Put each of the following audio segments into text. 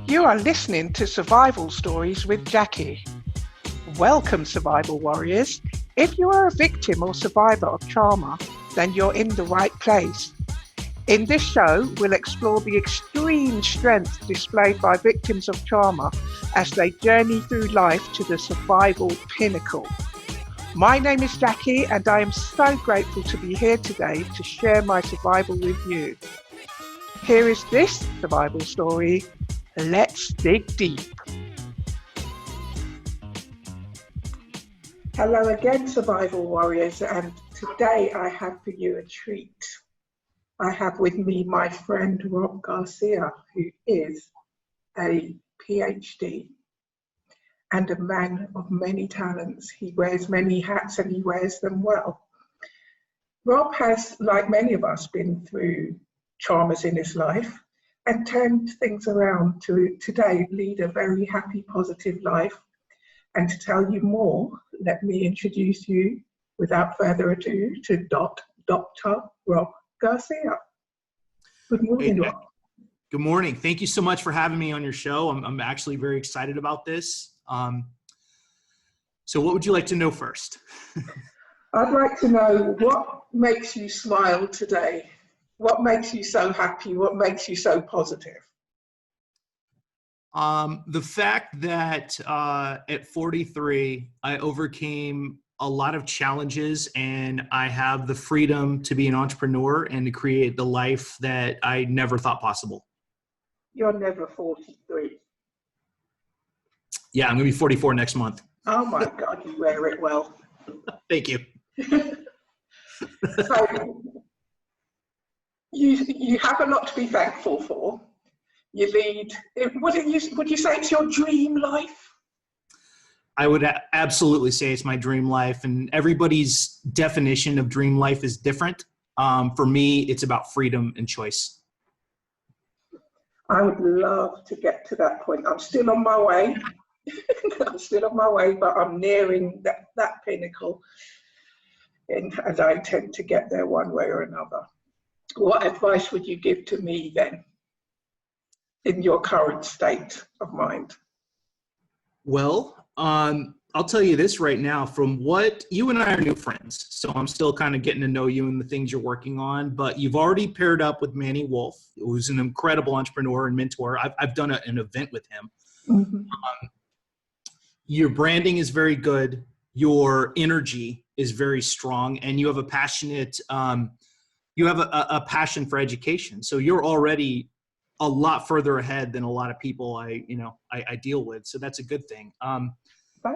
You are listening to Survival Stories with Jacqui. Welcome, survival warriors. If you are a victim or survivor of trauma, then you're in the right place. In this show, we'll explore the extreme strength displayed by victims of trauma as they journey through life to the survival pinnacle. My name is Jacqui, and I am so grateful to be here today to share my survival with you. Here is this survival story. Let's dig deep. Hello again, survival warriors, and today I have for you a treat. I have with me my friend Rob Garcia, who is a PhD and a man of many talents. He wears many hats and he wears them well. Rob has, like many of us, been through traumas in his life and turned things around to today lead a very happy, positive life. And to tell you more, let me introduce you, without further ado, to Dr. Rob Garcia. Good morning, Rob. Good morning. Thank you so much for having me on your show. I'm actually very excited about this. So what would you like to know first? I'd like to know what makes you smile today. What makes you so happy? What makes you so positive? The fact that at 43, I overcame a lot of challenges and I have the freedom to be an entrepreneur and to create the life that I never thought possible. You're never 43. Yeah, I'm going to be 44 next month. Oh my God, you wear it well. Thank you. So, you have a lot to be thankful for. You lead, would you say it's your dream life? I would absolutely say it's my dream life, and everybody's definition of dream life is different. For me, it's about freedom and choice. I would love to get to that point. I'm still on my way. But I'm nearing that pinnacle, and I intend to get there one way or another. What advice would you give to me then, in your current state of mind? Well, I'll tell you this right now, from what you and I are new friends, so I'm still kind of getting to know you and the things you're working on, but you've already paired up with Manny Wolf, who's an incredible entrepreneur and mentor. I've done an event with him. Mm-hmm. Your branding is very good. Your energy is very strong, and you have a passionate, you have a passion for education. So you're already a lot further ahead than a lot of people I deal with. So that's a good thing.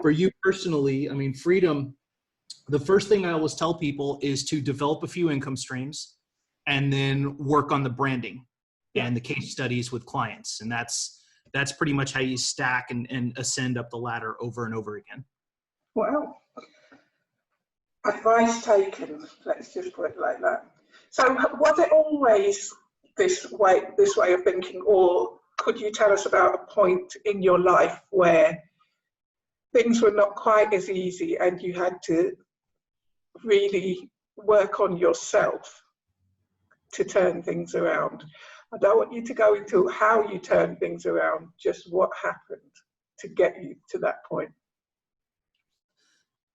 For you personally, I mean, freedom, the first thing I always tell people is to develop a few income streams and then work on the branding and the case studies with clients. And that's pretty much how you stack and ascend up the ladder over and over again. Well, advice taken, let's just put it like that. So was it always this way of thinking, or could you tell us about a point in your life where things were not quite as easy and you had to really work on yourself to turn things around? I don't want you to go into how you turned things around, just what happened to get you to that point.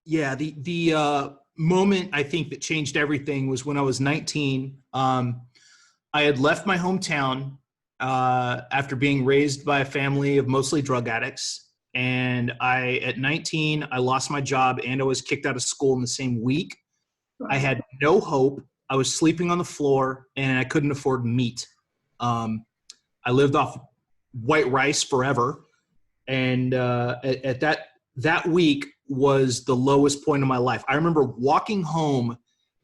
Yeah, the moment I think that changed everything was when I was 19. I had left my hometown after being raised by a family of mostly drug addicts. And at 19, I lost my job and I was kicked out of school in the same week. I had no hope. I was sleeping on the floor and I couldn't afford meat. I lived off white rice forever. And at that week was the lowest point of my life. I remember walking home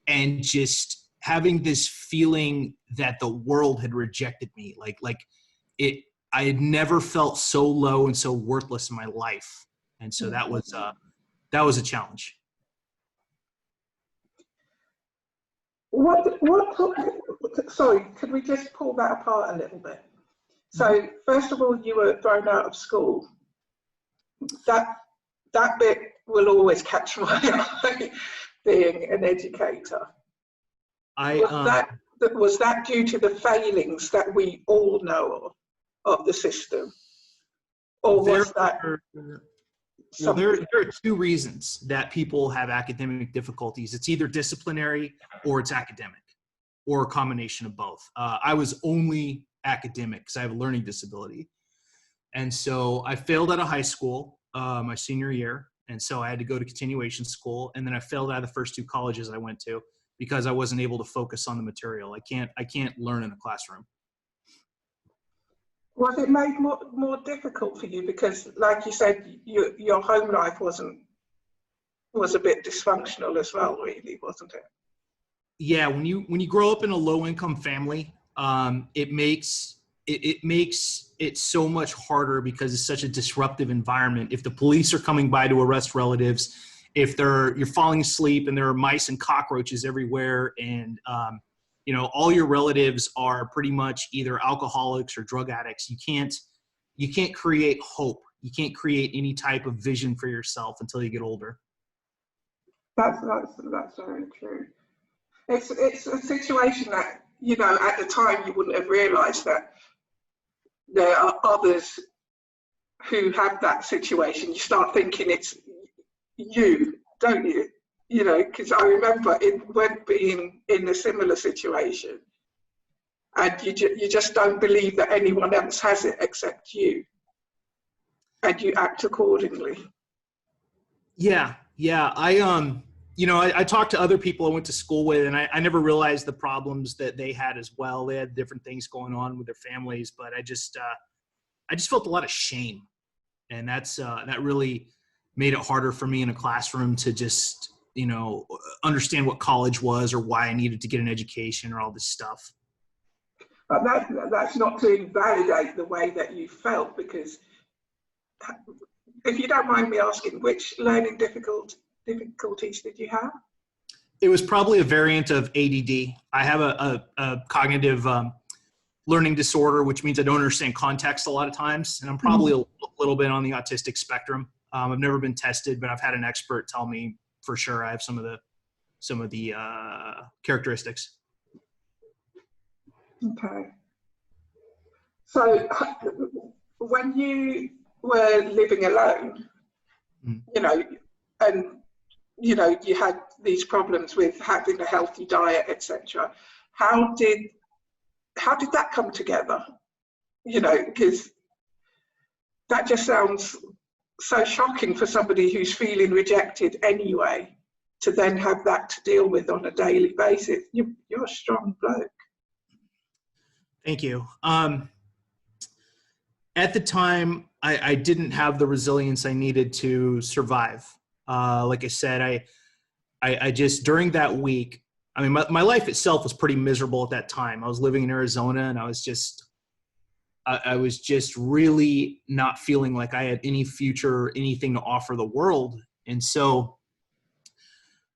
and just having this feeling that the world had rejected me. I had never felt so low and so worthless in my life. And so that was a challenge. Sorry, could we just pull that apart a little bit? So first of all, you were thrown out of school. That bit will always catch my eye, being an educator. Was that due to the failings that we all know of the system? Or There, was that well, something? there are two reasons that people have academic difficulties. It's either disciplinary or it's academic, or a combination of both. I was only academic because I have a learning disability. And so I failed out of high school my senior year. And so I had to go to continuation school. And then I failed out of the first two colleges I went to because I wasn't able to focus on the material. I can't learn in a classroom. Was it made more difficult for you because, like you said, your home life was a bit dysfunctional as well, really, wasn't it? Yeah, when you grow up in a low income family, it makes it so much harder because it's such a disruptive environment. If the police are coming by to arrest relatives, if you're falling asleep and there are mice and cockroaches everywhere, and all your relatives are pretty much either alcoholics or drug addicts, you can't create hope. You can't create any type of vision for yourself until you get older. That's very true. It's a situation that, at the time you wouldn't have realised that there are others who have that situation. You start thinking it's you, don't you? Because I remember when being in a similar situation, and you just don't believe that anyone else has it except you, and you act accordingly. Yeah. I talked to other people I went to school with, and I never realized the problems that they had as well. They had different things going on with their families, but I just felt a lot of shame, and that really made it harder for me in a classroom to just understand what college was or why I needed to get an education or all this stuff. But that's not to invalidate the way that you felt, because if you don't mind me asking, which learning difficulties did you have? It was probably a variant of ADD. I have a cognitive learning disorder, which means I don't understand context a lot of times, and I'm probably a little bit on the autistic spectrum. I've never been tested, but I've had an expert tell me for sure I have some of the characteristics. Okay. So when you were living alone, and you had these problems with having a healthy diet, etc. How did that come together? Because that just sounds so shocking for somebody who's feeling rejected anyway, to then have that to deal with on a daily basis. You're a strong bloke. Thank you. At the time, I didn't have the resilience I needed to survive. Like I said, I just, during that week, I mean, my life itself was pretty miserable at that time. I was living in Arizona, and I was just really not feeling like I had any future, or anything to offer the world. And so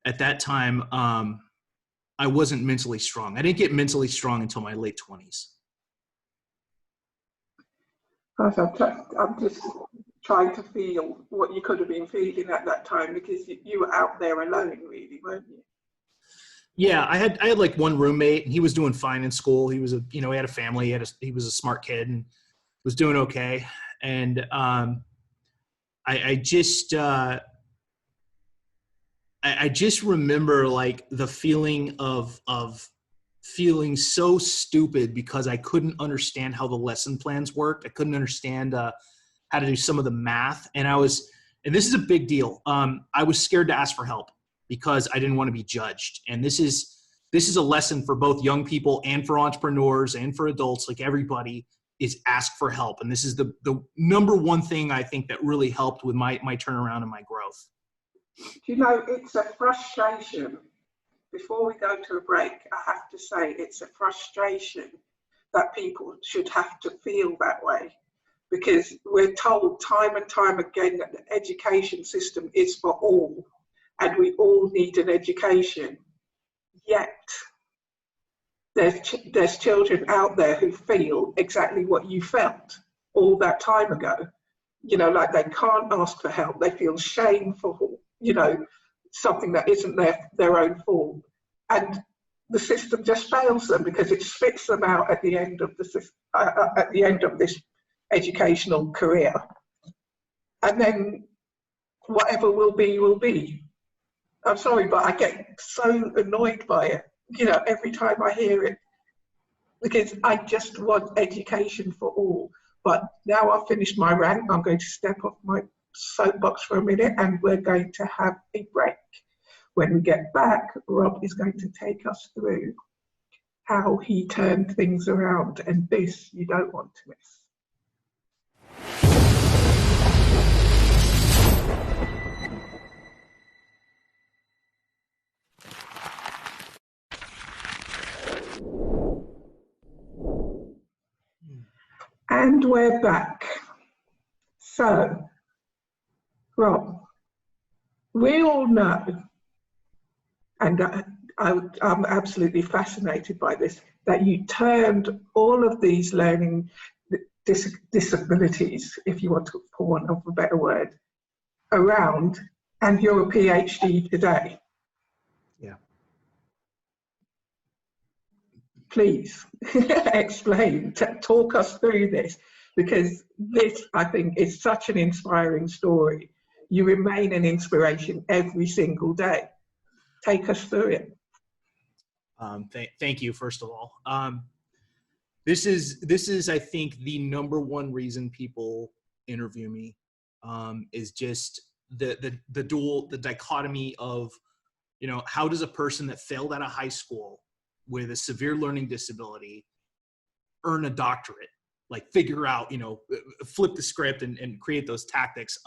at that time, I wasn't mentally strong. I didn't get mentally strong until my late 20s. I'm just trying to feel what you could have been feeling at that time, because you were out there alone, really, weren't you? Yeah, I had like one roommate, and he was doing fine in school. He was he had a family. He was a smart kid and was doing okay. And I just remember like the feeling of feeling so stupid because I couldn't understand how the lesson plans worked. I couldn't understand how to do some of the math. And this is a big deal. I was scared to ask for help because I didn't want to be judged. And this is a lesson for both young people and for entrepreneurs and for adults. Like, everybody is ask for help. And this is the number one thing I think that really helped with my turnaround and my growth. It's a frustration. Before we go to a break, I have to say it's a frustration that people should have to feel that way, because we're told time and time again that the education system is for all, and we all need an education. Yet there's children out there who feel exactly what you felt all that time ago. Like they can't ask for help. They feel shame for, something that isn't their own fault. And the system just fails them because it spits them out at the end of this educational career. and then whatever will be, will be. I'm sorry, but I get so annoyed by it, you know, every time I hear it, because I just want education for all. But now I've finished my rant, I'm going to step off my soapbox for a minute and we're going to have a break. When we get back, Rob is going to take us through how he turned things around, and this you don't want to miss. And we're back. So, Rob, we all know, and I'm absolutely fascinated by this, that you turned all of these learning disabilities, if you want to, for want of a better word, around, and you're a PhD today. Yeah. Please explain, talk us through this, because this, I think, is such an inspiring story. You remain an inspiration every single day. Take us through it. Thank you, first of all. This is, I think, the number one reason people interview me, is just the dichotomy of, you know, how does a person that failed out of high school with a severe learning disability earn a doctorate, like figure out, you know, flip the script and create those tactics.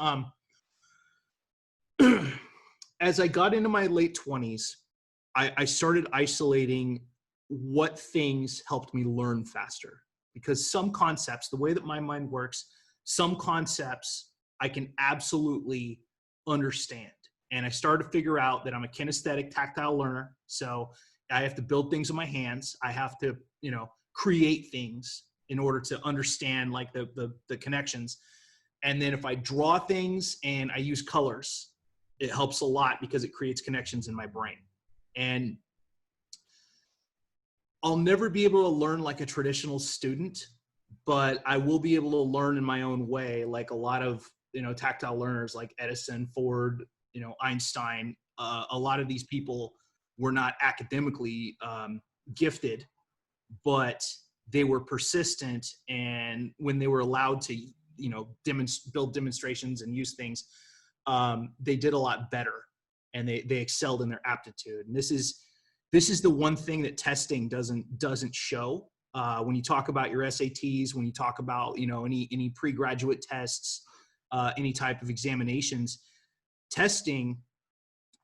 As I got into my late 20s, I started isolating what things helped me learn faster, because some concepts, the way that my mind works, some concepts I can absolutely understand. And I started to figure out that I'm a kinesthetic tactile learner. So I have to build things with my hands. I have to, you know, create things in order to understand like the connections. And then if I draw things and I use colors, it helps a lot because it creates connections in my brain. And I'll never be able to learn like a traditional student, but I will be able to learn in my own way, like a lot of, you know, tactile learners like Edison, Ford, you know, Einstein. A lot of these people were not academically gifted, but they were persistent, and when they were allowed to, you know, build demonstrations and use things, they did a lot better, and they excelled in their aptitude. And this is the one thing that testing doesn't show. When you talk about your SATs, when you talk about, you know, any pre-graduate tests, any type of examinations, testing,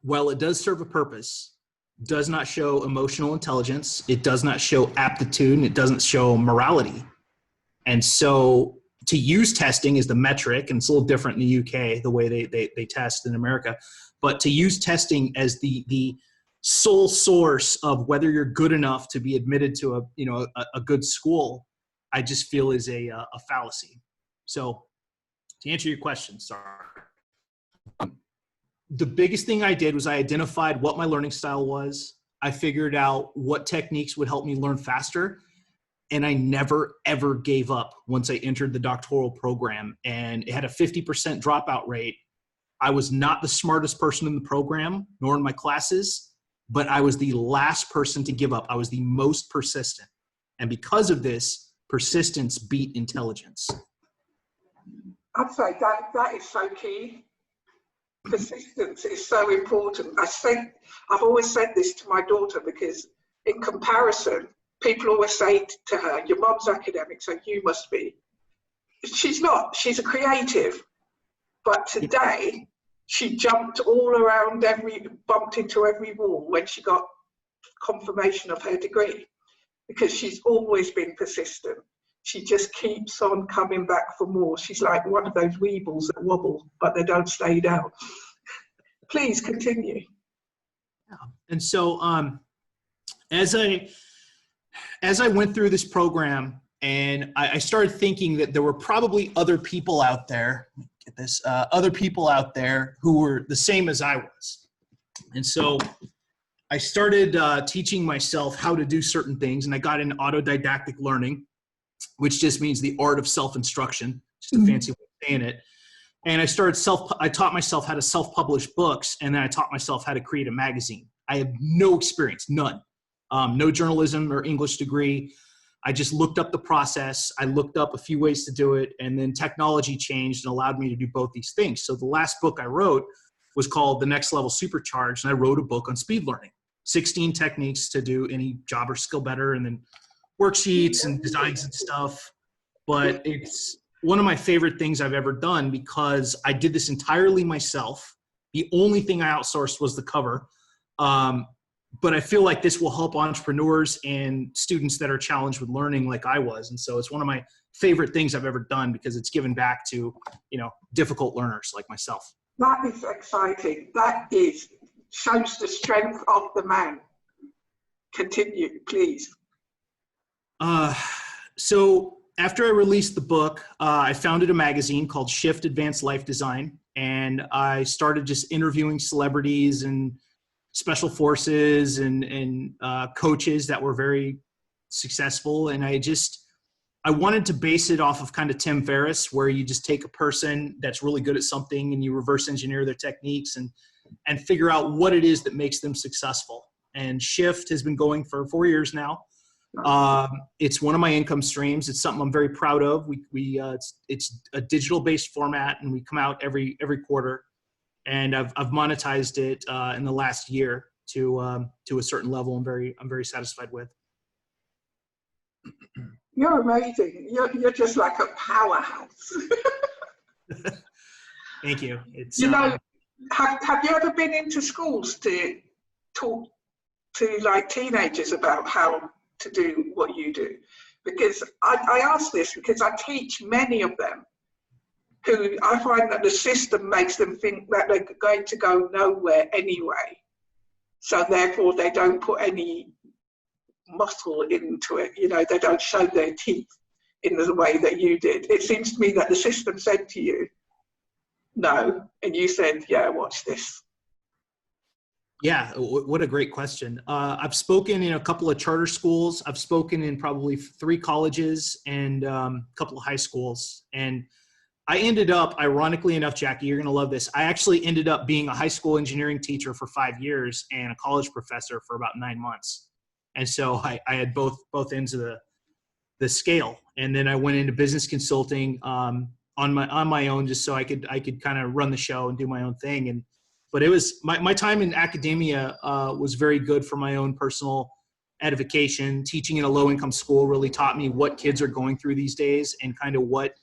while it does serve a purpose, does not show emotional intelligence. It does not show aptitude, and it doesn't show morality. And so to use testing as the metric, and it's a little different in the UK, the way they test in America, but to use testing as the sole source of whether you're good enough to be admitted to a good school, I just feel is a fallacy. So to answer your question, sorry. The biggest thing I did was I identified what my learning style was. I figured out what techniques would help me learn faster. And I never, ever gave up once I entered the doctoral program. And it had a 50% dropout rate. I was not the smartest person in the program, nor in my classes, but I was the last person to give up. I was the most persistent. And because of this, persistence beat intelligence. I'd say that is so key. Persistence is so important. I've always said this to my daughter, because in comparison, people always say to her, your mom's academic, so you must be. She's not. She's a creative. But today, she jumped all around bumped into every wall when she got confirmation of her degree, because she's always been persistent. She just keeps on coming back for more. She's like one of those weebles that wobble, but they don't stay down. Please continue. Yeah. And so as I went through this program, and I started thinking that there were probably other people out there, other people out there who were the same as I was. And so I started teaching myself how to do certain things, and I got into autodidactic learning, which just means the art of self-instruction, just a fancy way of saying it. And I taught myself how to self-publish books, and then I taught myself how to create a magazine. I have no experience, none. No journalism or English degree. I just looked up the process. I looked up a few ways to do it, and then technology changed and allowed me to do both these things. So the last book I wrote was called The Next Level Supercharged, and I wrote a book on speed learning, 16 techniques to do any job or skill better, and then worksheets and designs and stuff. But it's one of my favorite things I've ever done because I did this entirely myself. The only thing I outsourced was the cover. But I feel like this will help entrepreneurs and students that are challenged with learning like I was. And so it's one of my favorite things I've ever done because it's given back to, difficult learners like myself. That is exciting. Shows the strength of the man. Continue, please. So after I released the book, I founded a magazine called Shift Advanced Life Design. And I started just interviewing celebrities and special forces and coaches that were very successful. And I wanted to base it off of kind of Tim Ferriss, where you just take a person that's really good at something and you reverse engineer their techniques and figure out what it is that makes them successful. And Shift has been going for 4 years now. It's one of my income streams. It's something I'm very proud of. It's a digital based format, and we come out every quarter. And I've monetized it in the last year to a certain level. I'm very satisfied with. You're amazing. You're just like a powerhouse. Thank you. It's have you ever been into schools to talk to like teenagers about how to do what you do? Because I ask this because I teach many of them who I find that the system makes them think that they're going to go nowhere anyway. So therefore they don't put any muscle into it. They don't show their teeth in the way that you did. It seems to me that the system said to you, no, and you said, yeah, watch this. Yeah, what a great question. I've spoken in a couple of charter schools. I've spoken in probably 3 colleges and a couple of high schools. And I ended up, ironically enough, Jacqui, you're going to love this. I actually ended up being a high school engineering teacher for 5 years and a college professor for about 9 months. And so I had both ends of the scale. And then I went into business consulting on my own, just so I could kind of run the show and do my own thing. But it was my time in academia was very good for my own personal edification. Teaching in a low income school really taught me what kids are going through these days and kind of what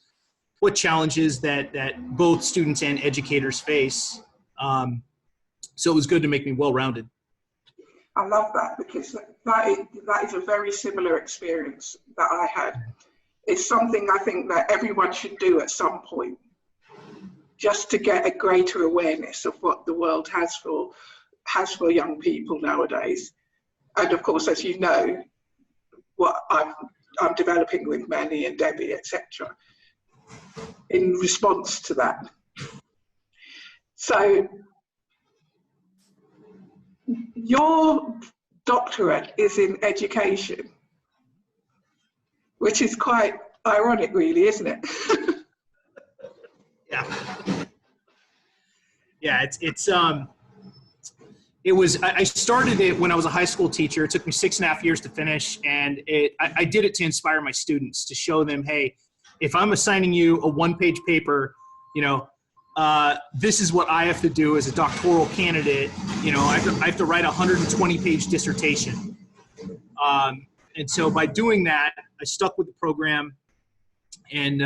challenges that both students and educators face. So it was good to make me well-rounded. I love that because that is a very similar experience that I had. It's something I think that everyone should do at some point, just to get a greater awareness of what the world has for young people nowadays. And of course, as you know, what I'm developing with Manny and Debbie, etc., in response to that. So your doctorate is in education, which is quite ironic, really, isn't it? Yeah, I started it when I was a high school teacher. It took me 6.5 years to finish, and I did it to inspire my students, to show them, hey, if I'm assigning you a 1-page paper, this is what I have to do as a doctoral candidate. I have to write a 120-page dissertation. And so by doing that, I stuck with the program, and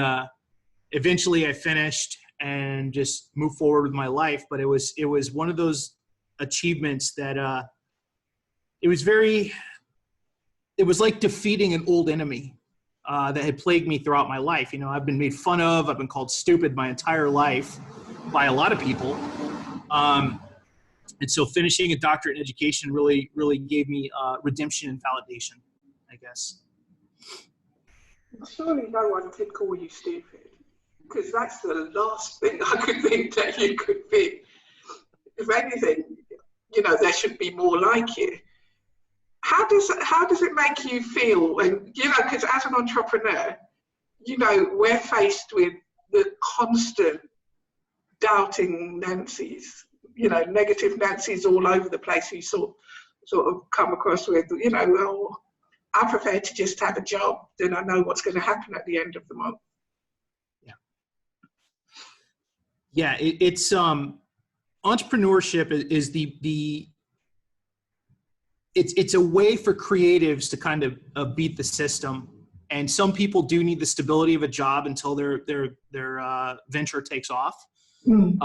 eventually I finished and just moved forward with my life. But it was one of those achievements that it was like defeating an old enemy that had plagued me throughout my life. I've been made fun of. I've been called stupid my entire life by a lot of people. And so finishing a doctorate in education really, really gave me redemption and validation, I guess. Surely no one could call you stupid, because that's the last thing I could think that you could be. If anything, there should be more like you. How does it make you feel when, because as an entrepreneur, we're faced with the constant doubting Nancy's, negative Nancy's all over the place who sort of come across with, well, I prefer to just have a job, then I know what's going to happen at the end of the month. Yeah, it's entrepreneurship is it's a way for creatives to kind of beat the system. And some people do need the stability of a job until their venture takes off. Mm.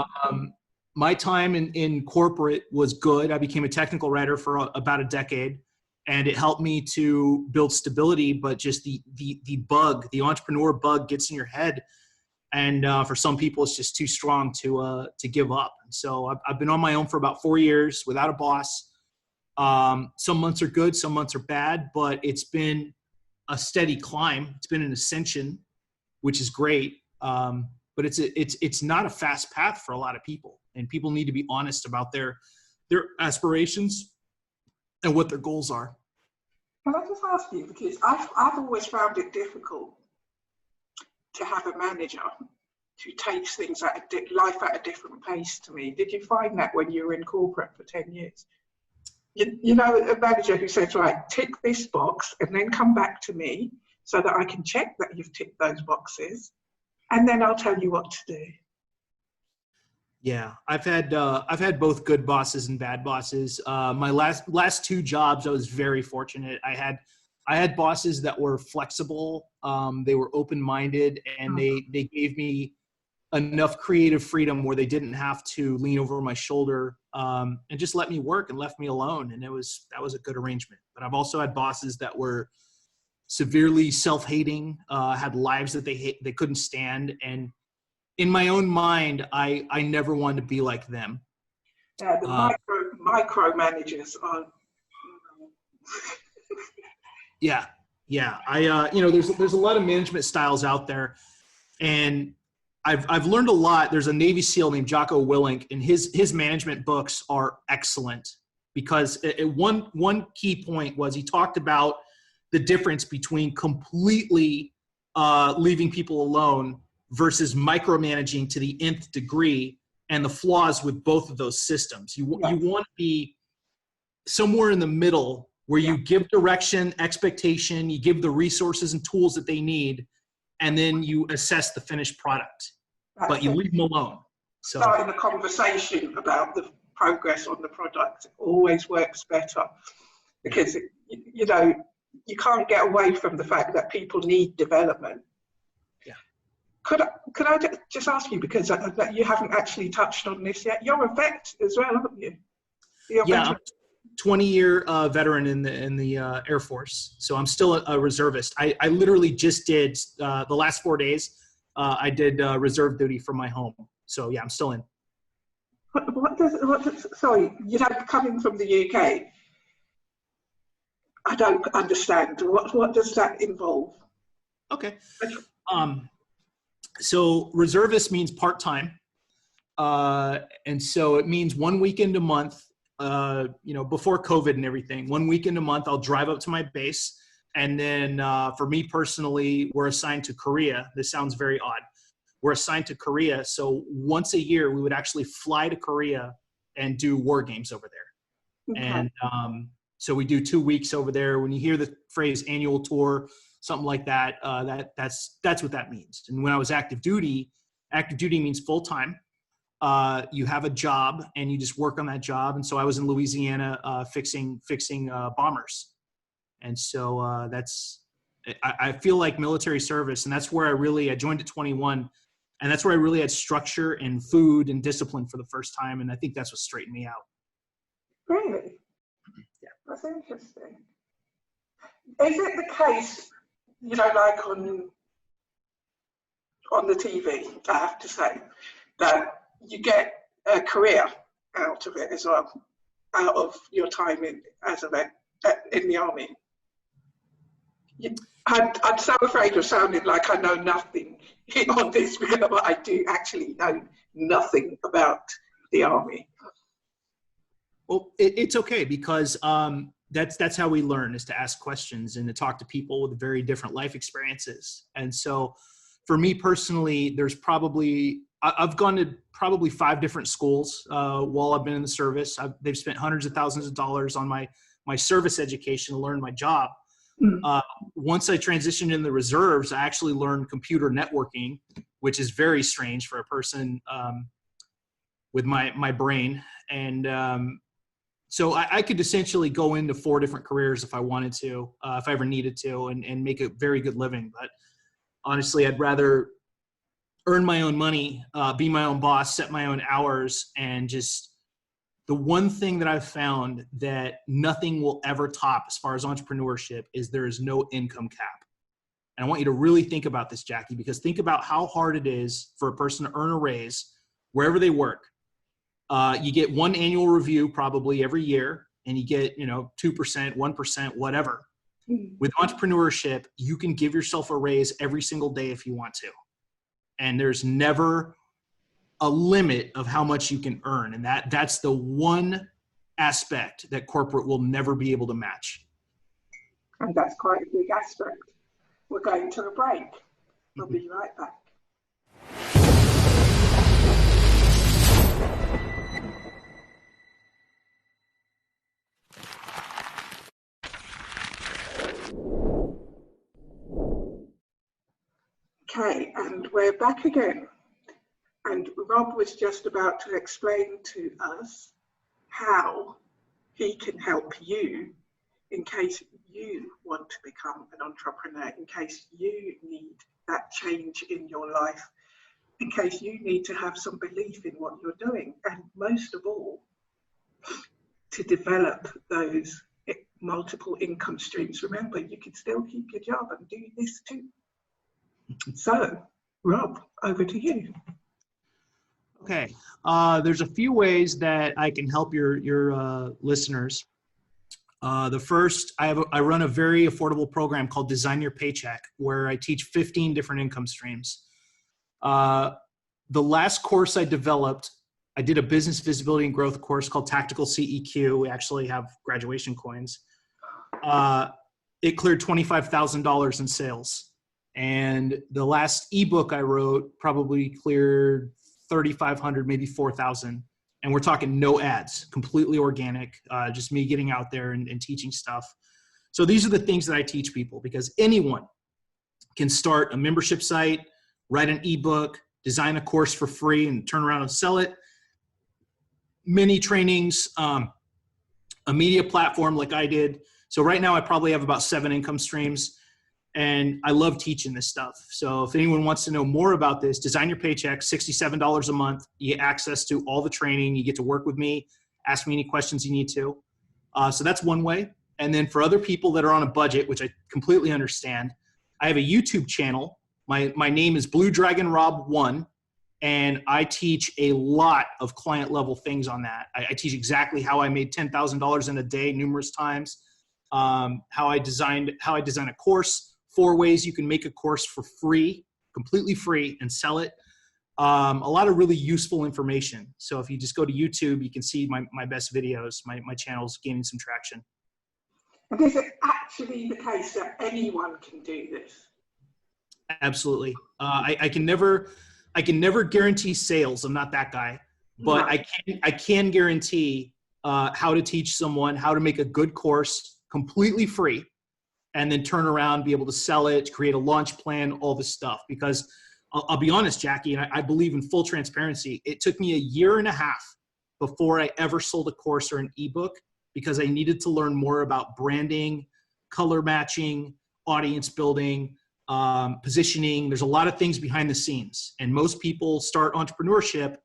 My time in corporate was good. I became a technical writer for about a decade, and it helped me to build stability. But just the entrepreneur bug gets in your head, and for some people, it's just too strong to give up. And so I've been on my own for about 4 years without a boss. Some months are good, some months are bad, but it's been a steady climb. It's been an ascension, which is great. But it's not a fast path for a lot of people, and people need to be honest about their aspirations and what their goals are. Can I just ask you, because I've always found it difficult to have a manager who takes things life at a different pace to me. Did you find that when you were in corporate for 10 years? A manager who says, right, tick this box and then come back to me so that I can check that you've ticked those boxes, and then I'll tell you what to do. Yeah, I've had both good bosses and bad bosses. My last two jobs, I was very fortunate. I had bosses that were flexible. They were open-minded, and they gave me enough creative freedom where they didn't have to lean over my shoulder, and just let me work and left me alone. And that was a good arrangement. But I've also had bosses that were severely self-hating, had lives that they couldn't stand. And in my own mind, I never wanted to be like them. Yeah, the micro managers are. Yeah. There's a lot of management styles out there, and I've learned a lot. There's a Navy SEAL named Jocko Willink, and his management books are excellent because one key point was he talked about the difference between completely leaving people alone versus micromanaging to the nth degree, and the flaws with both of those systems. You want to be somewhere in the middle where you give direction, expectation, you give the resources and tools that they need, and then you assess the finished product. But you leave them alone. So starting a conversation about the progress on the product always works better, because you can't get away from the fact that people need development. Yeah. Could I just ask you, because you haven't actually touched on this yet? You're a vet as well, haven't you? I'm 20-year veteran in the Air Force, so I'm still a reservist. I literally just did the last 4 days. I did reserve duty from my home, so yeah, I'm still in. Sorry, coming from the UK, I don't understand. What does that involve? Okay. So reservist means part-time. And so it means 1 weekend a month, before COVID and everything, 1 weekend a month, I'll drive up to my base. And then for me personally, we're assigned to Korea. This sounds very odd. We're assigned to Korea. So once a year, we would actually fly to Korea and do war games over there. Okay. And so we do 2 weeks over there. When you hear the phrase annual tour, something like that, that's what that means. And when I was active duty means full time. You have a job and you just work on that job. And so I was in Louisiana fixing bombers. And so I feel like military service, and that's where I joined at 21, and that's where I really had structure and food and discipline for the first time. And I think that's what straightened me out. Really? Yeah. That's interesting. Is it the case, like on the TV, I have to say, that you get a career out of it as well, out of your time in the army? I'm so afraid of sounding like I know nothing on this, but I do actually know nothing about the army. Well, it's okay, because that's how we learn, is to ask questions and to talk to people with very different life experiences. And so for me personally, there's probably I've gone to probably 5 different schools while I've been in the service. They've spent hundreds of thousands of dollars on my service education to learn my job. Once I transitioned in the reserves, I actually learned computer networking, which is very strange for a person with my brain. And so I could essentially go into 4 different careers if I wanted to, if I ever needed to, and make a very good living. But honestly, I'd rather earn my own money, be my own boss, set my own hours, and just the one thing that I've found that nothing will ever top as far as entrepreneurship is there is no income cap. And I want you to really think about this, Jacqui, because think about how hard it is for a person to earn a raise wherever they work. You get 1 annual review probably every year, and you get, 2%, 1%, whatever. With entrepreneurship, you can give yourself a raise every single day if you want to. And there's never a limit of how much you can earn. And that's the one aspect that corporate will never be able to match. And that's quite a big aspect. We're going to a break. We'll be right back. Okay, and we're back again. And Rob was just about to explain to us how he can help you in case you want to become an entrepreneur, in case you need that change in your life, in case you need to have some belief in what you're doing, and most of all, to develop those multiple income streams. Remember, you can still keep your job and do this too. So, Rob, over to you. Okay, there's a few ways that I can help your listeners. The first, I run a very affordable program called Design Your Paycheck, where I teach 15 different income streams. The last course I developed, I did a business visibility and growth course called Tactical CEQ. We actually have graduation coins. It cleared $25,000 in sales. And the last ebook I wrote probably cleared 3,500, maybe 4,000. And we're talking no ads, completely organic, just me getting out there and teaching stuff. So these are the things that I teach people, because anyone can start a membership site, write an ebook, design a course for free and turn around and sell it. Mini trainings, a media platform like I did. So right now I probably have about 7 income streams. And I love teaching this stuff. So if anyone wants to know more about this, Design Your Paycheck, $67 a month. You get access to all the training. You get to work with me, ask me any questions you need to. So that's one way. And then for other people that are on a budget, which I completely understand, I have a YouTube channel. My name is Blue Dragon Rob 1, and I teach a lot of client level things on that. I teach exactly how I made $10,000 in a day numerous times, how I design a course, 4 ways you can make a course for free, completely free, and sell it. A lot of really useful information. So if you just go to YouTube, you can see my best videos. My channel's gaining some traction. And is it actually the case that anyone can do this? Absolutely. I can never guarantee sales. I'm not that guy, but no. I can guarantee how to teach someone how to make a good course completely free, and then turn around, be able to sell it, create a launch plan, all this stuff. Because I'll be honest, Jacqui, and I believe in full transparency, it took me 1.5 years before I ever sold a course or an ebook, because I needed to learn more about branding, color matching, audience building, positioning. There's a lot of things behind the scenes. And most people start entrepreneurship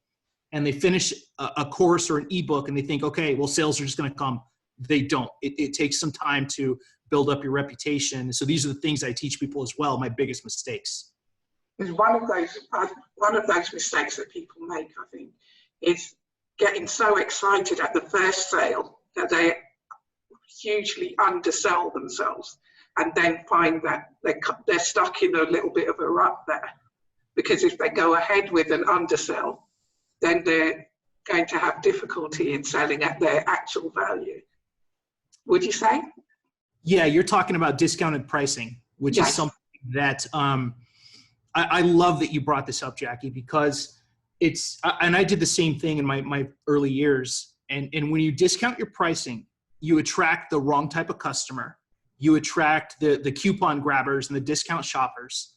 and they finish a course or an ebook and they think, okay, well, sales are just going to come. They don't. It takes some time to build up your reputation. So these are the things I teach people as well, my biggest mistakes. Is one of those mistakes that people make, I think, is getting so excited at the first sale that they hugely undersell themselves, and then find that they're stuck in a little bit of a rut there. Because if they go ahead with an undersell, then they're going to have difficulty in selling at their actual value. Would you say? Yeah, you're talking about discounted pricing, which is something that I love that you brought this up, Jacqui, because and I did the same thing in my early years. And when you discount your pricing, you attract the wrong type of customer. You attract the coupon grabbers and the discount shoppers.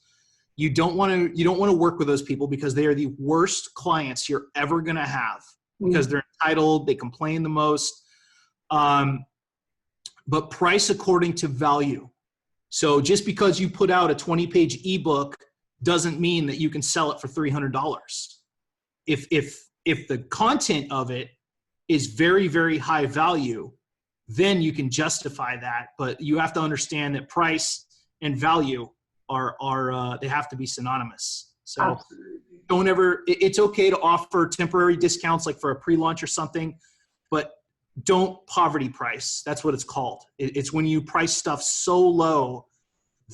You don't want to work with those people because they are the worst clients you're ever going to have because they're entitled, they complain the most. But price according to value. So just because you put out a 20-page ebook doesn't mean that you can sell it for $300. If the content of it is very, very high value, then you can justify that. But you have to understand that price and value are they have to be synonymous. So Absolutely. don't ever, it's okay to offer temporary discounts like for a pre-launch or something, but don't poverty price. That's what it's called. It's when you price stuff so low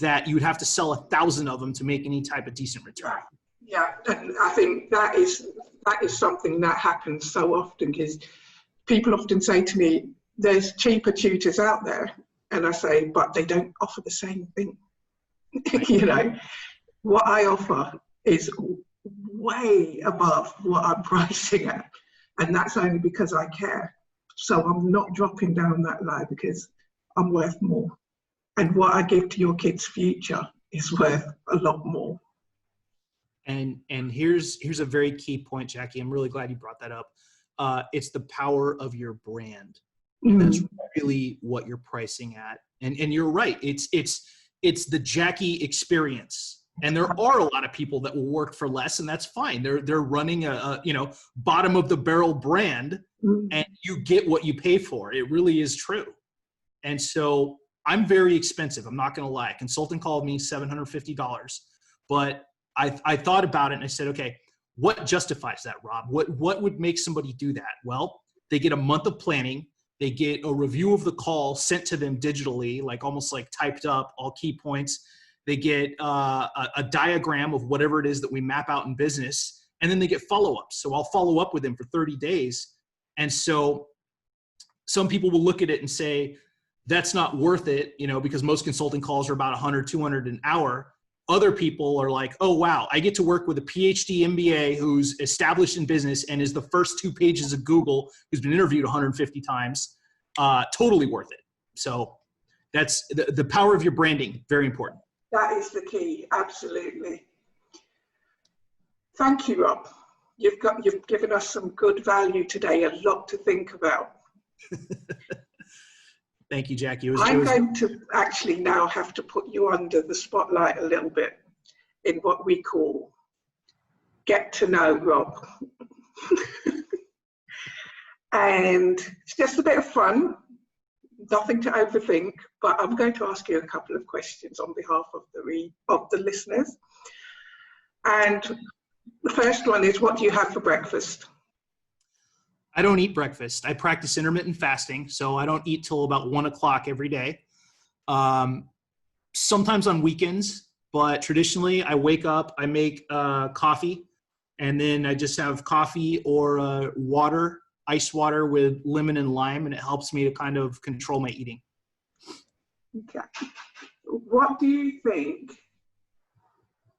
that you'd have to sell 1,000 of them to make any type of decent return. Yeah, and I think that is something that happens so often because people often say to me, there's cheaper tutors out there. And I say, but they don't offer the same thing. You know, what I offer is way above what I'm pricing at. And that's only because I care. So I'm not dropping down that low because I'm worth more. And what I give to your kids' future is worth a lot more. And here's a very key point, Jacqui. I'm really glad you brought that up. It's the power of your brand. That's really what you're pricing at. And you're right. It's the Jacqui experience. And there are a lot of people that will work for less, and that's fine. They're running a bottom of the barrel brand, and you get what you pay for. It really is true. And so I'm very expensive. I'm not going to lie. A consultant called me $750, but I thought about it and I said, okay, what justifies that, Rob? What would make somebody do that? Well, they get a month of planning. They get a review of the call sent to them digitally, like almost like typed up, all key points. They get a diagram of whatever it is that we map out in business, and then they get follow-ups. So I'll follow up with them for 30 days. And so some people will look at it and say, that's not worth it, because most consulting calls are about 100, 200 an hour. Other people are like, oh, wow, I get to work with a PhD MBA who's established in business and is the first 2 pages of Google, who's been interviewed 150 times. Totally worth it. So that's the power of your branding. Very important. That is the key. Absolutely. Thank you, Rob. You've given us some good value today, a lot to think about. Thank you, Jacqui. I'm going to actually now have to put you under the spotlight a little bit in what we call Get to Know Rob. And it's just a bit of fun, nothing to overthink, but I'm going to ask you a couple of questions on behalf of the listeners. And the first one is, what do you have for breakfast? I don't eat breakfast. I practice intermittent fasting, so I don't eat till about 1 o'clock every day. Sometimes on weekends, but traditionally I wake up, I make coffee, and then I just have coffee or water, ice water with lemon and lime, and it helps me to kind of control my eating. Okay. What do you think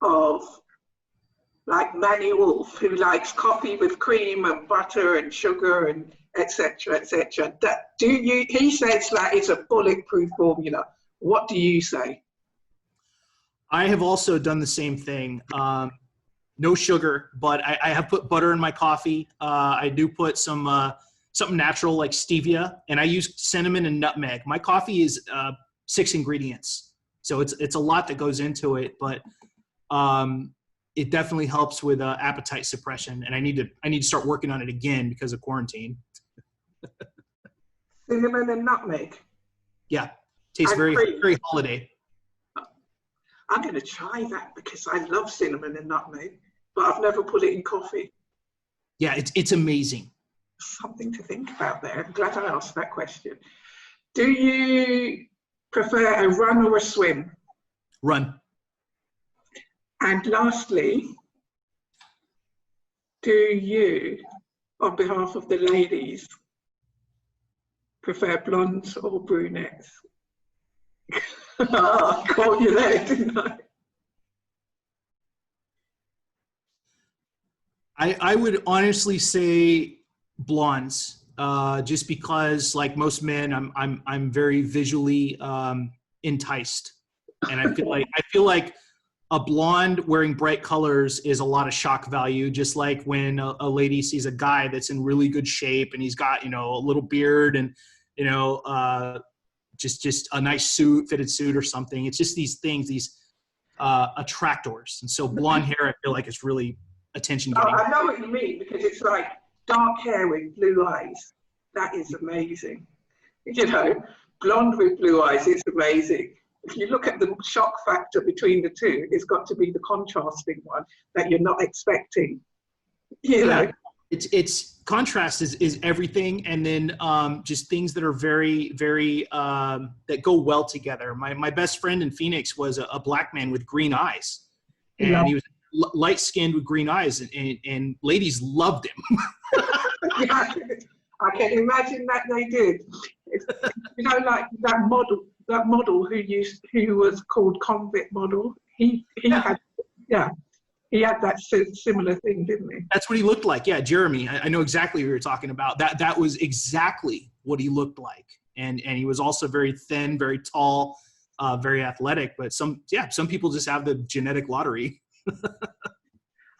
of like Manny Wolf, who likes coffee with cream and butter and sugar and etc., etc.? He says that it's a bulletproof formula. What do you say? I have also done the same thing. No sugar, but I have put butter in my coffee. I do put some something natural like stevia, and I use cinnamon and nutmeg. My coffee is 6 ingredients, so it's a lot that goes into it, but it definitely helps with appetite suppression, and I need to start working on it again because of quarantine. Cinnamon and nutmeg. Yeah, tastes very holiday. I'm going to try that because I love cinnamon and nutmeg, but I've never put it in coffee. Yeah, it's amazing. Something to think about there. I'm glad I asked that question. Do you prefer a run or a swim? Run. And lastly, do you, on behalf of the ladies, prefer blondes or brunettes? I caught you there, didn't I? I would honestly say blondes, just because, like most men, I'm very visually enticed, and I feel like a blonde wearing bright colors is a lot of shock value. Just like when a lady sees a guy that's in really good shape and he's got a little beard and just a nice fitted suit or something. It's just these things, these attractors, and so blonde hair I feel like is really attention Oh, getting. I know what you mean, because it's like dark hair with blue eyes. That is amazing. Blonde with blue eyes is amazing. If you look at the shock factor between the two, it's got to be the contrasting one that you're not expecting. It's contrast is everything, and then just things that are very, very that go well together. My best friend in Phoenix was a black man with green eyes, and he was light skinned with green eyes, and ladies loved him. Yeah, I can imagine that they did. Like that model who was called Convict Model. He had that similar thing, didn't he? That's what he looked like. Yeah, Jeremy. I know exactly what you're talking about. That was exactly what he looked like, and he was also very thin, very tall, very athletic. But some people just have the genetic lottery.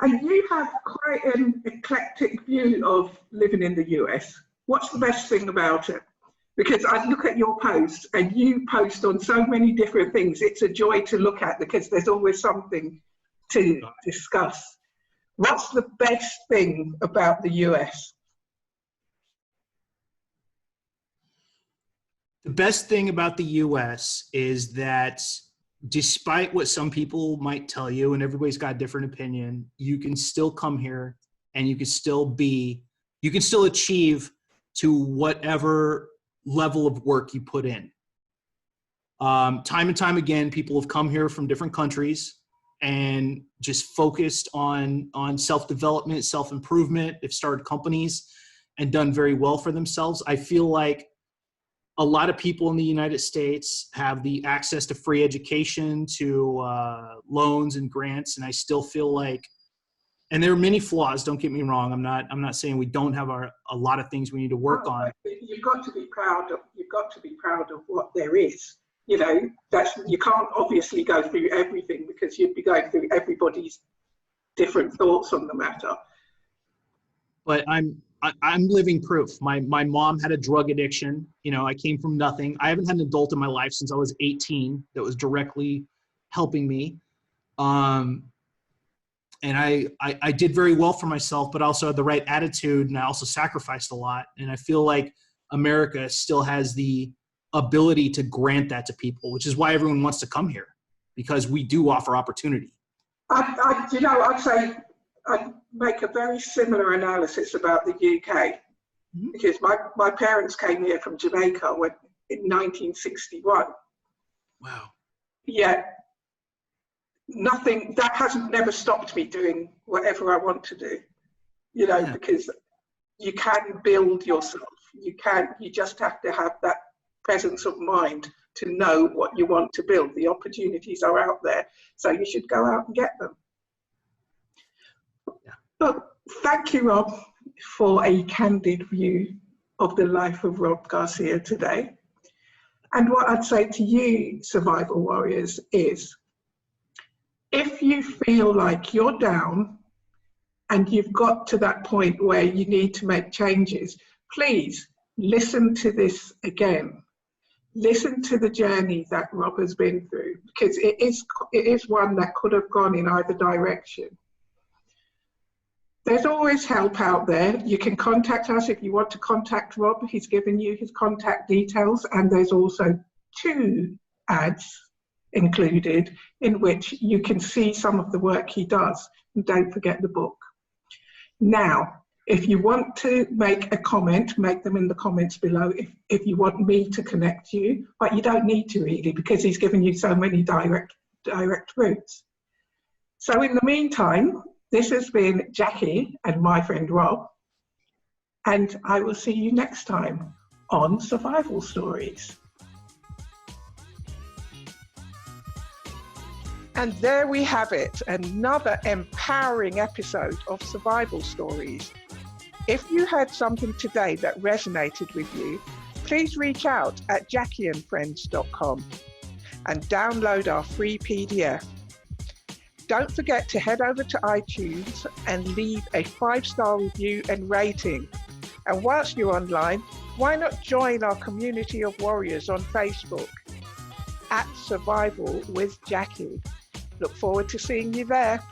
And you have quite an eclectic view of living in the US. What's the best thing about it? Because I look at your posts, and you post on so many different things. It's a joy to look at because there's always something to discuss. What's the best thing about the US? The best thing about the US is that despite what some people might tell you, and everybody's got a different opinion, you can still come here and you can still achieve to whatever level of work you put in. Time and time again, people have come here from different countries and just focused on self-development, self-improvement. They've started companies and done very well for themselves. I feel like a lot of people in the United States have the access to free education, to loans and grants, and I still feel like, and there are many flaws, don't get me wrong. I'm not saying we don't have a lot of things we need to work on. You've got to be proud of what there is. You can't obviously go through everything because you'd be going through everybody's different thoughts on the matter. But I'm living proof. My mom had a drug addiction. I came from nothing. I haven't had an adult in my life since I was 18 that was directly helping me. And I did very well for myself, but also had the right attitude, and I also sacrificed a lot. And I feel like America still has the ability to grant that to people, which is why everyone wants to come here, because we do offer opportunity. I'd say I'd make a very similar analysis about the UK, because my parents came here from Jamaica in 1961. Wow. Yeah. Nothing that hasn't never stopped me doing whatever I want to do, because you can build yourself. You just have to have that presence of mind to know what you want to build. The opportunities are out there, so you should go out and get them. Yeah. Well, thank you, Rob, for a candid view of the life of Rob Garcia today. And what I'd say to you, survival warriors, is if you feel like you're down and you've got to that point where you need to make changes, please listen to this again. Listen to the journey that Rob has been through, because it is one that could have gone in either direction. There's always help out there. You can contact us if you want to contact Rob. He's given you his contact details, and there's also 2 ads included in which you can see some of the work he does. And don't forget the book. Now, if you want to make a comment, make them in the comments below. If you want me to connect you, but you don't need to really, because he's given you so many direct routes. So in the meantime, this has been Jacqui and my friend Rob, and I will see you next time on Survival Stories. And there we have it, another empowering episode of Survival Stories. If you had something today that resonated with you, please reach out at jacquiandfriends.com and download our free PDF. Don't forget to head over to iTunes and leave a 5-star review and rating. And whilst you're online, why not join our community of warriors on Facebook at Survival with Jacqui. Look forward to seeing you there.